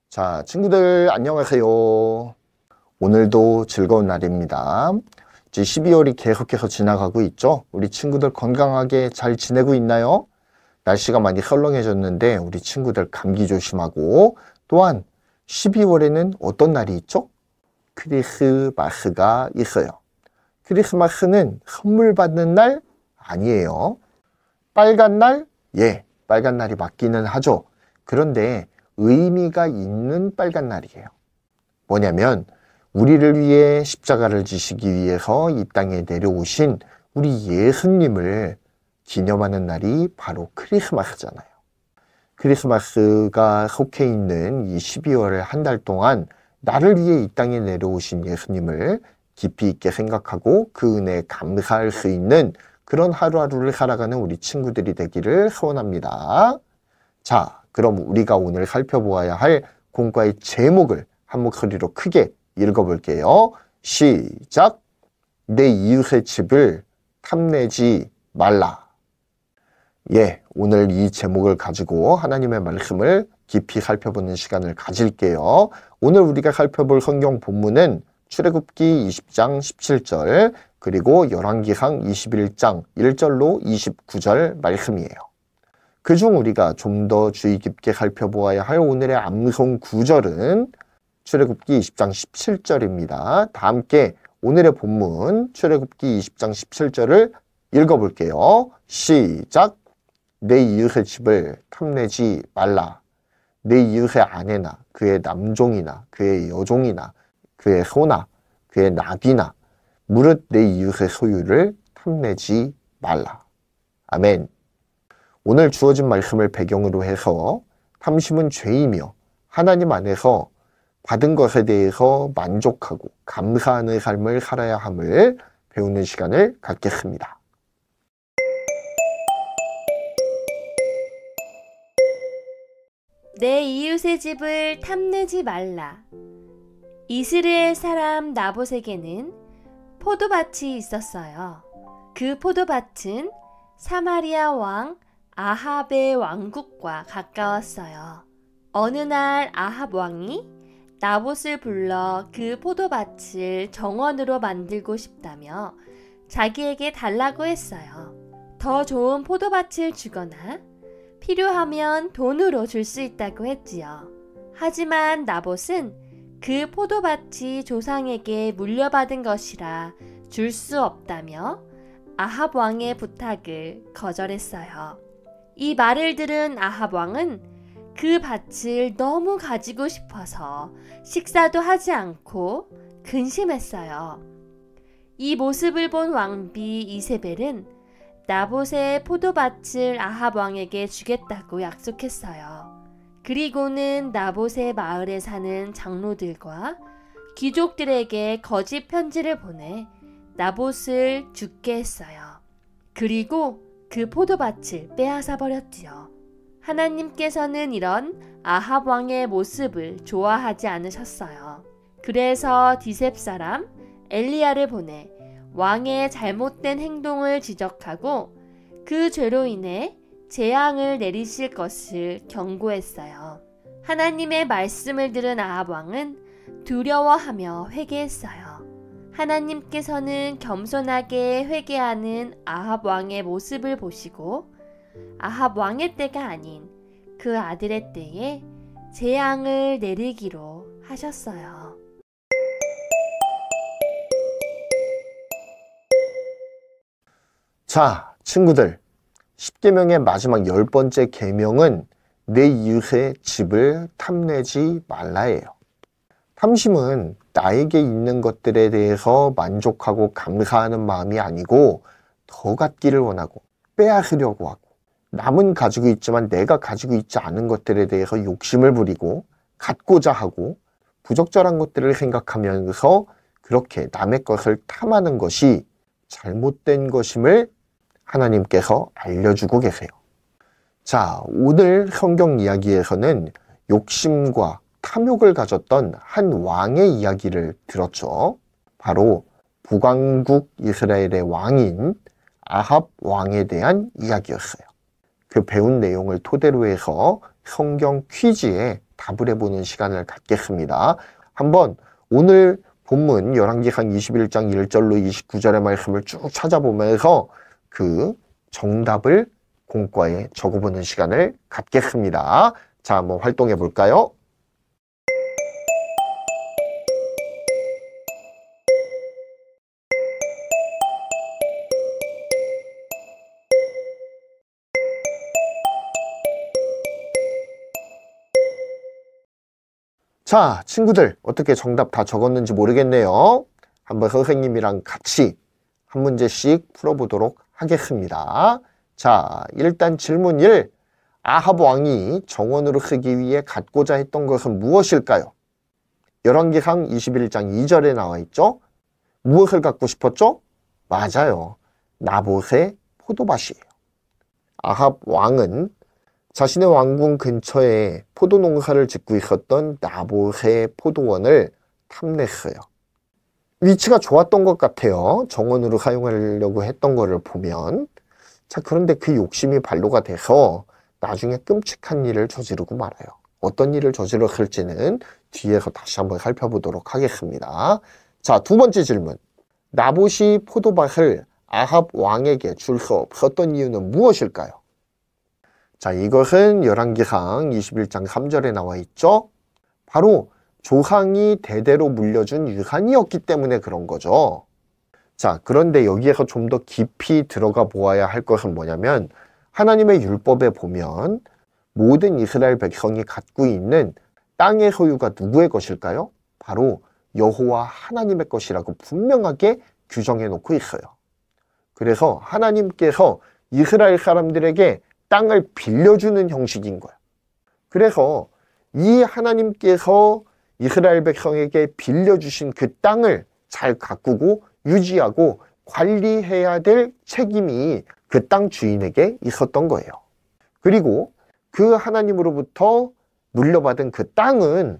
자, 친구들 안녕하세요. 오늘도 즐거운 날입니다. 이제 12월이 계속해서 지나가고 있죠. 우리 친구들 건강하게 잘 지내고 있나요? 날씨가 많이 헐렁해졌는데 우리 친구들 감기 조심하고, 또한 12월에는 어떤 날이 있죠? 크리스마스가 있어요. 크리스마스는 선물 받는 날 아니에요. 빨간 날? 예, 빨간 날이 맞기는 하죠. 그런데 의미가 있는 빨간 날이에요. 뭐냐면 우리를 위해 십자가를 지시기 위해서 이 땅에 내려오신 우리 예수님을 기념하는 날이 바로 크리스마스잖아요. 크리스마스가 속해 있는 이 12월을 한 달 동안 나를 위해 이 땅에 내려오신 예수님을 깊이 있게 생각하고 그 은혜에 감사할 수 있는 그런 하루하루를 살아가는 우리 친구들이 되기를 소원합니다. 자, 그럼 우리가 오늘 살펴보아야 할 공과의 제목을 한 목소리로 크게 읽어볼게요. 시작! 내 이웃의 집을 탐내지 말라. 예, 오늘 이 제목을 가지고 하나님의 말씀을 깊이 살펴보는 시간을 가질게요. 오늘 우리가 살펴볼 성경 본문은 출애굽기 20장 17절 그리고 열왕기상 21장 1절로 29절 말씀이에요. 그중 우리가 좀 더 주의 깊게 살펴보아야 할 오늘의 암송 구절은 출애굽기 20장 17절입니다. 다 함께 오늘의 본문 출애굽기 20장 17절을 읽어볼게요. 시작! 내 이웃의 집을 탐내지 말라. 내 이웃의 아내나 그의 남종이나 그의 여종이나 그의 소나 그의 나귀나 무릇 내 이웃의 소유를 탐내지 말라. 아멘. 오늘 주어진 말씀을 배경으로 해서 탐심은 죄이며 하나님 안에서 받은 것에 대해서 만족하고 감사하는 삶을 살아야 함을 배우는 시간을 갖겠습니다. 내 이웃의 집을 탐내지 말라. 이스라엘 사람 나봇에게는 포도밭이 있었어요. 그 포도밭은 사마리아 왕 아합의 왕국과 가까웠어요. 어느 날 아합 왕이 나봇을 불러 그 포도밭을 정원으로 만들고 싶다며 자기에게 달라고 했어요. 더 좋은 포도밭을 주거나 필요하면 돈으로 줄 수 있다고 했지요. 하지만 나봇은 그 포도밭이 조상에게 물려받은 것이라 줄 수 없다며 아합 왕의 부탁을 거절했어요. 이 말을 들은 아합 왕은 그 밭을 너무 가지고 싶어서 식사도 하지 않고 근심했어요. 이 모습을 본 왕비 이세벨은 나봇의 포도밭을 아합 왕에게 주겠다고 약속했어요. 그리고는 나봇의 마을에 사는 장로들과 귀족들에게 거짓 편지를 보내 나봇을 죽게 했어요. 그리고 그 포도밭을 빼앗아 버렸지요. 하나님께서는 이런 아합 왕의 모습을 좋아하지 않으셨어요. 그래서 디셉 사람 엘리야를 보내 왕의 잘못된 행동을 지적하고 그 죄로 인해 재앙을 내리실 것을 경고했어요. 하나님의 말씀을 들은 아합 왕은 두려워하며 회개했어요. 하나님께서는 겸손하게 회개하는 아합 왕의 모습을 보시고 아합 왕의 때가 아닌 그 아들의 때에 재앙을 내리기로 하셨어요. 자, 친구들, 10계명의 마지막 10번째 계명은 내 이웃의 집을 탐내지 말라예요. 탐심은 나에게 있는 것들에 대해서 만족하고 감사하는 마음이 아니고 더 갖기를 원하고 빼앗으려고 하고, 남은 가지고 있지만 내가 가지고 있지 않은 것들에 대해서 욕심을 부리고 갖고자 하고 부적절한 것들을 생각하면서 그렇게 남의 것을 탐하는 것이 잘못된 것임을 하나님께서 알려주고 계세요. 자, 오늘 성경 이야기에서는 욕심과 탐욕을 가졌던 한 왕의 이야기를 들었죠. 바로 북왕국 이스라엘의 왕인 아합 왕에 대한 이야기였어요. 그 배운 내용을 토대로 해서 성경 퀴즈에 답을 해보는 시간을 갖겠습니다. 한번 오늘 본문 열왕기상 21장 1절로 29절의 말씀을 쭉 찾아보면서 그 정답을 공과에 적어보는 시간을 갖겠습니다. 자, 한번 활동해 볼까요? 자, 친구들 어떻게 정답 다 적었는지 모르겠네요. 한번 선생님이랑 같이 한 문제씩 풀어보도록 하겠습니다. 자, 일단 질문 1. 아합 왕이 정원으로 쓰기 위해 갖고자 했던 것은 무엇일까요? 열왕기상 21장 2절에 나와 있죠? 무엇을 갖고 싶었죠? 맞아요. 나봇의 포도밭이에요. 아합 왕은 자신의 왕궁 근처에 포도 농사를 짓고 있었던 나봇의 포도원을 탐냈어요. 위치가 좋았던 것 같아요. 정원으로 사용하려고 했던 거를 보면. 자, 그런데 그 욕심이 발로가 돼서 나중에 끔찍한 일을 저지르고 말아요. 어떤 일을 저질렀을지는 뒤에서 다시 한번 살펴보도록 하겠습니다. 자, 두 번째 질문. 나봇이 포도밭을 아합 왕에게 줄 수 없었던 이유는 무엇일까요? 자, 이것은 열왕기상 21장 3절에 나와 있죠. 바로 조상이 대대로 물려준 유산이었기 때문에 그런 거죠. 자, 그런데 여기에서 좀 더 깊이 들어가 보아야 할 것은 뭐냐면 하나님의 율법에 보면 모든 이스라엘 백성이 갖고 있는 땅의 소유가 누구의 것일까요? 바로 여호와 하나님의 것이라고 분명하게 규정해 놓고 있어요. 그래서 하나님께서 이스라엘 사람들에게 땅을 빌려주는 형식인 거야. 그래서 이 하나님께서 이스라엘 백성에게 빌려주신 그 땅을 잘 가꾸고 유지하고 관리해야 될 책임이 그 땅 주인에게 있었던 거예요. 그리고 그 하나님으로부터 물려받은 그 땅은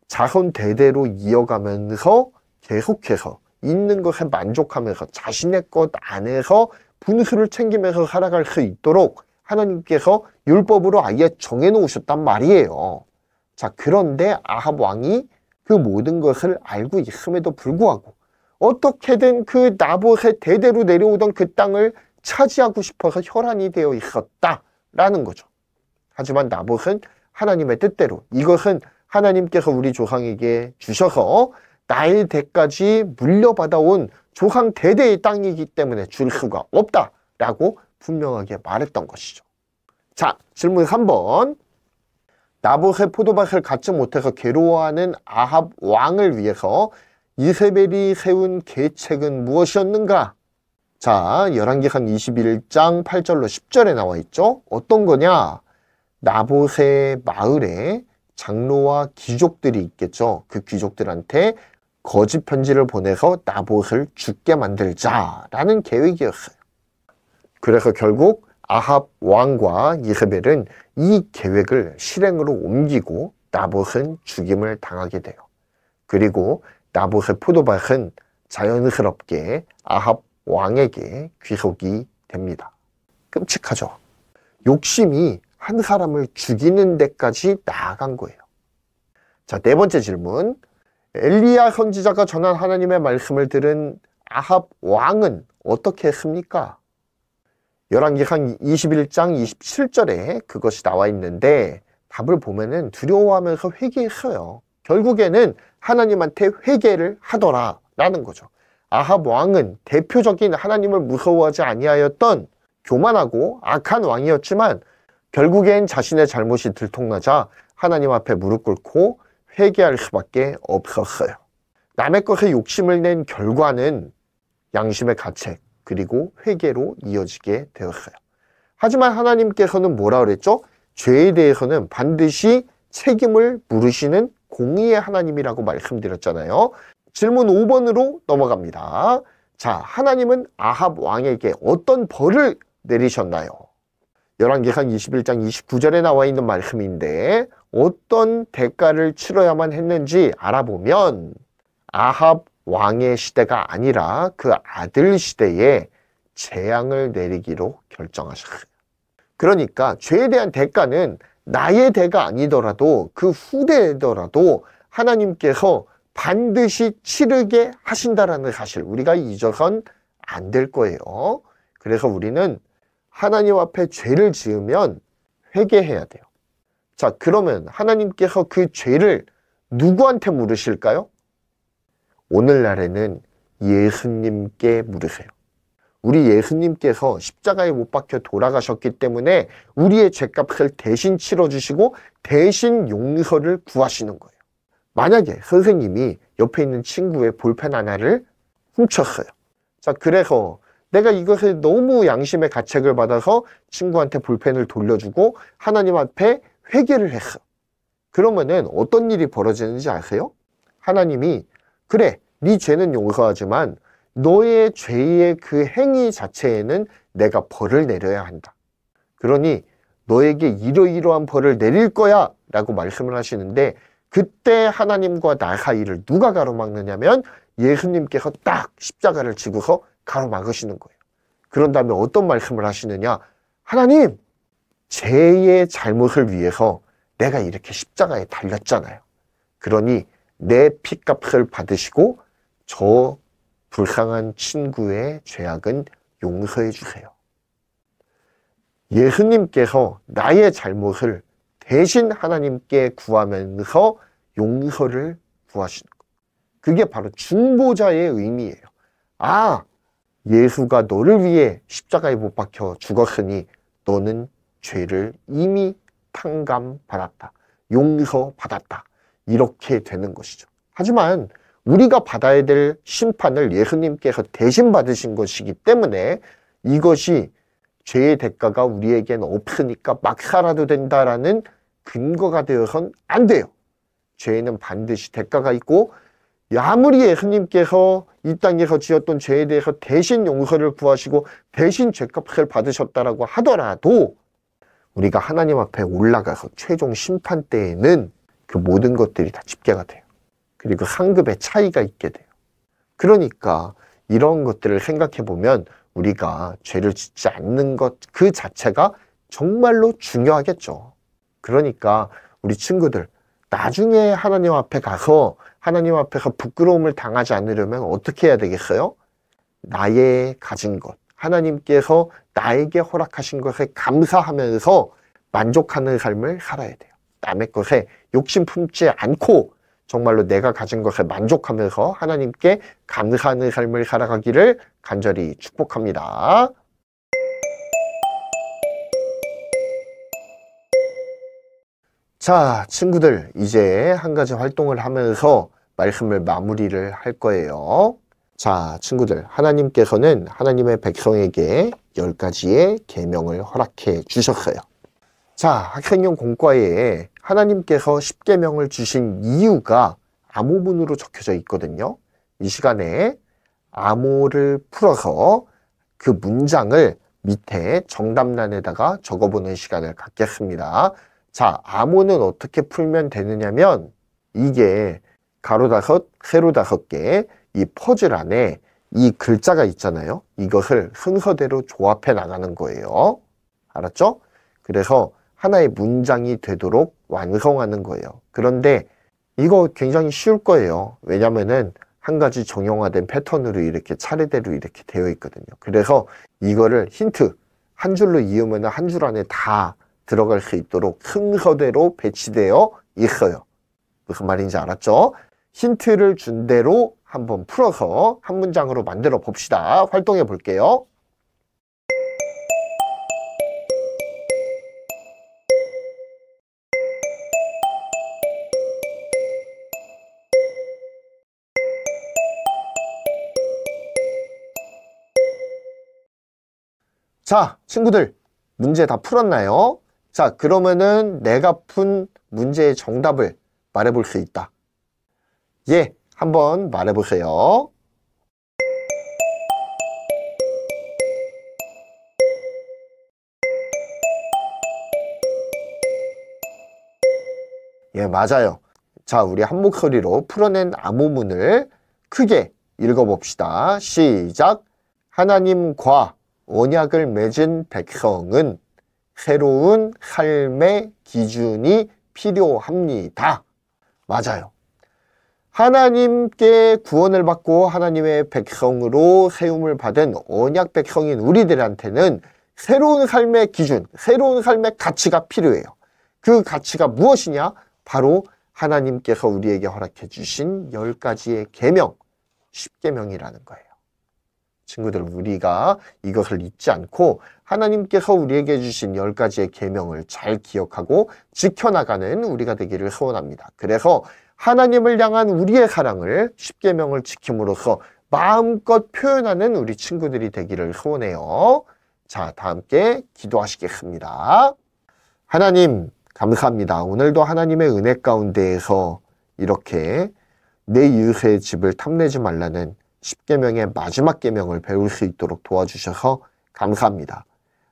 자손 대대로 이어가면서 계속해서 있는 것에 만족하면서 자신의 것 안에서 분수를 챙기면서 살아갈 수 있도록 하나님께서 율법으로 아예 정해놓으셨단 말이에요. 자, 그런데 아합 왕이 그 모든 것을 알고 있음에도 불구하고 어떻게든 그 나봇의 대대로 내려오던 그 땅을 차지하고 싶어서 혈안이 되어 있었다라는 거죠. 하지만 나봇은 하나님의 뜻대로 이것은 하나님께서 우리 조상에게 주셔서 나의 대까지 물려받아온 조상 대대의 땅이기 때문에 줄 수가 없다라고 분명하게 말했던 것이죠. 자, 질문 3번. 나봇의 포도밭을 갖지 못해서 괴로워하는 아합 왕을 위해서 이세벨이 세운 계책은 무엇이었는가? 자, 열왕기상 21장 8절로 10절에 나와 있죠. 어떤 거냐? 나봇의 마을에 장로와 귀족들이 있겠죠. 그 귀족들한테 거짓 편지를 보내서 나봇을 죽게 만들자라는 계획이었어요. 그래서 결국 아합 왕과 이세벨은 이 계획을 실행으로 옮기고 나봇은 죽임을 당하게 돼요. 그리고 나봇의 포도밭은 자연스럽게 아합 왕에게 귀속이 됩니다. 끔찍하죠. 욕심이 한 사람을 죽이는 데까지 나아간 거예요. 자, 네 번째 질문. 엘리야 선지자가 전한 하나님의 말씀을 들은 아합 왕은 어떻게 했습니까? 열왕기상 21장 27절에 그것이 나와 있는데 답을 보면은 두려워하면서 회개했어요. 결국에는 하나님한테 회개를 하더라라는 거죠. 아합 왕은 대표적인 하나님을 무서워하지 아니하였던 교만하고 악한 왕이었지만 결국엔 자신의 잘못이 들통나자 하나님 앞에 무릎 꿇고 회개할 수밖에 없었어요. 남의 것에 욕심을 낸 결과는 양심의 가책 그리고 회개로 이어지게 되었어요. 하지만 하나님께서는 뭐라 그랬죠? 죄에 대해서는 반드시 책임을 물으시는 공의의 하나님이라고 말씀드렸잖아요. 질문 5번으로 넘어갑니다. 자, 하나님은 아합 왕에게 어떤 벌을 내리셨나요? 열왕기상 21장 29절에 나와 있는 말씀인데 어떤 대가를 치러야만 했는지 알아보면 아합 왕의 시대가 아니라 그 아들 시대에 재앙을 내리기로 결정하셨어요. 그러니까 죄에 대한 대가는 나의 대가 아니더라도 그 후대더라도 하나님께서 반드시 치르게 하신다라는 사실, 우리가 잊어선 안 될 거예요. 그래서 우리는 하나님 앞에 죄를 지으면 회개해야 돼요. 자, 그러면 하나님께서 그 죄를 누구한테 물으실까요? 오늘날에는 예수님께 물으세요. 우리 예수님께서 십자가에 못 박혀 돌아가셨기 때문에 우리의 죄값을 대신 치러주시고 대신 용서를 구하시는 거예요. 만약에 선생님이 옆에 있는 친구의 볼펜 하나를 훔쳤어요. 자, 그래서 내가 이것을 너무 양심의 가책을 받아서 친구한테 볼펜을 돌려주고 하나님 앞에 회개를 했어. 그러면은 어떤 일이 벌어지는지 아세요? 하나님이 그래, 네 죄는 용서하지만 너의 죄의 그 행위 자체에는 내가 벌을 내려야 한다. 그러니 너에게 이러이러한 벌을 내릴 거야 라고 말씀을 하시는데, 그때 하나님과 나 사이를 누가 가로막느냐면 예수님께서 딱 십자가를 지고서 가로막으시는 거예요. 그런 다음에 어떤 말씀을 하시느냐? 하나님, 죄의 잘못을 위해서 내가 이렇게 십자가에 달렸잖아요. 그러니 내 핏값을 받으시고 저 불쌍한 친구의 죄악은 용서해 주세요. 예수님께서 나의 잘못을 대신 하나님께 구하면서 용서를 구하시는 것. 그게 바로 중보자의 의미예요. 아, 예수가 너를 위해 십자가에 못 박혀 죽었으니 너는 죄를 이미 탕감받았다. 용서받았다. 이렇게 되는 것이죠. 하지만 우리가 받아야 될 심판을 예수님께서 대신 받으신 것이기 때문에 이것이 죄의 대가가 우리에겐 없으니까 막 살아도 된다라는 근거가 되어선 안 돼요. 죄에는 반드시 대가가 있고, 아무리 예수님께서 이 땅에서 지었던 죄에 대해서 대신 용서를 구하시고 대신 죄값을 받으셨다라고 하더라도 우리가 하나님 앞에 올라가서 최종 심판 때에는 그 모든 것들이 다 집계가 돼요. 그리고 상급의 차이가 있게 돼요. 그러니까 이런 것들을 생각해 보면 우리가 죄를 짓지 않는 것 그 자체가 정말로 중요하겠죠. 그러니까 우리 친구들, 나중에 하나님 앞에 가서 하나님 앞에서 부끄러움을 당하지 않으려면 어떻게 해야 되겠어요? 나의 가진 것, 하나님께서 나에게 허락하신 것에 감사하면서 만족하는 삶을 살아야 돼요. 남의 것에 욕심 품지 않고 정말로 내가 가진 것에 만족하면서 하나님께 감사하는 삶을 살아가기를 간절히 축복합니다. 자, 친구들, 이제 한 가지 활동을 하면서 말씀을 마무리를 할 거예요. 자, 친구들, 하나님께서는 하나님의 백성에게 10가지의 계명을 허락해 주셨어요. 자, 학생용 공과에 하나님께서 10계명을 주신 이유가 암호문으로 적혀져 있거든요. 이 시간에 암호를 풀어서 그 문장을 밑에 정답란에다가 적어보는 시간을 갖겠습니다. 자, 암호는 어떻게 풀면 되느냐면 이게 가로 5, 세로 5개 이 퍼즐 안에 이 글자가 있잖아요. 이것을 순서대로 조합해 나가는 거예요. 알았죠? 그래서 하나의 문장이 되도록 완성하는 거예요. 그런데 이거 굉장히 쉬울 거예요. 왜냐면은 한 가지 정형화된 패턴으로 이렇게 차례대로 이렇게 되어 있거든요. 그래서 이거를 힌트 한 줄로 이으면 한 줄 안에 다 들어갈 수 있도록 순서대로 배치되어 있어요. 무슨 말인지 알았죠? 힌트를 준 대로 한번 풀어서 한 문장으로 만들어 봅시다. 활동해 볼게요. 자, 친구들, 문제 다 풀었나요? 자, 그러면은 내가 푼 문제의 정답을 말해볼 수 있다. 예, 한번 말해보세요. 예, 맞아요. 자, 우리 한 목소리로 풀어낸 암호문을 크게 읽어봅시다. 시작! 하나님과 언약을 맺은 백성은 새로운 삶의 기준이 필요합니다. 맞아요. 하나님께 구원을 받고 하나님의 백성으로 세움을 받은 언약 백성인 우리들한테는 새로운 삶의 기준, 새로운 삶의 가치가 필요해요. 그 가치가 무엇이냐? 바로 하나님께서 우리에게 허락해 주신 10가지의 계명, 10계명이라는 거예요. 친구들, 우리가 이것을 잊지 않고 하나님께서 우리에게 주신 10가지의 계명을 잘 기억하고 지켜나가는 우리가 되기를 소원합니다. 그래서 하나님을 향한 우리의 사랑을 10계명을 지킴으로써 마음껏 표현하는 우리 친구들이 되기를 소원해요. 자, 다 함께 기도하시겠습니다. 하나님, 감사합니다. 오늘도 하나님의 은혜 가운데에서 이렇게 내 이웃의 집을 탐내지 말라는 10계명의 마지막 계명을 배울 수 있도록 도와주셔서 감사합니다.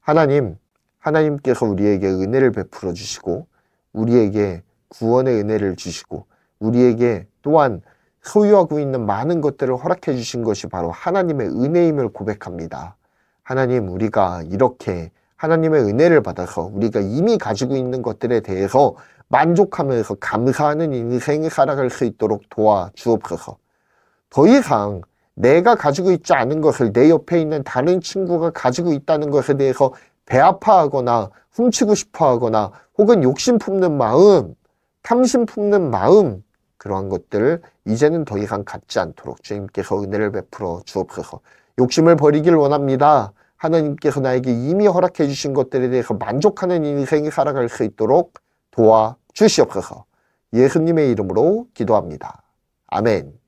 하나님, 하나님께서 우리에게 은혜를 베풀어 주시고 우리에게 구원의 은혜를 주시고 우리에게 또한 소유하고 있는 많은 것들을 허락해 주신 것이 바로 하나님의 은혜임을 고백합니다. 하나님, 우리가 이렇게 하나님의 은혜를 받아서 우리가 이미 가지고 있는 것들에 대해서 만족하면서 감사하는 인생을 살아갈 수 있도록 도와주옵소서. 더 이상 내가 가지고 있지 않은 것을 내 옆에 있는 다른 친구가 가지고 있다는 것에 대해서 배아파하거나 훔치고 싶어하거나 혹은 욕심 품는 마음, 탐심 품는 마음, 그러한 것들을 이제는 더 이상 갖지 않도록 주님께서 은혜를 베풀어 주옵소서. 욕심을 버리길 원합니다. 하나님께서 나에게 이미 허락해 주신 것들에 대해서 만족하는 인생이 살아갈 수 있도록 도와주시옵소서. 예수님의 이름으로 기도합니다. 아멘.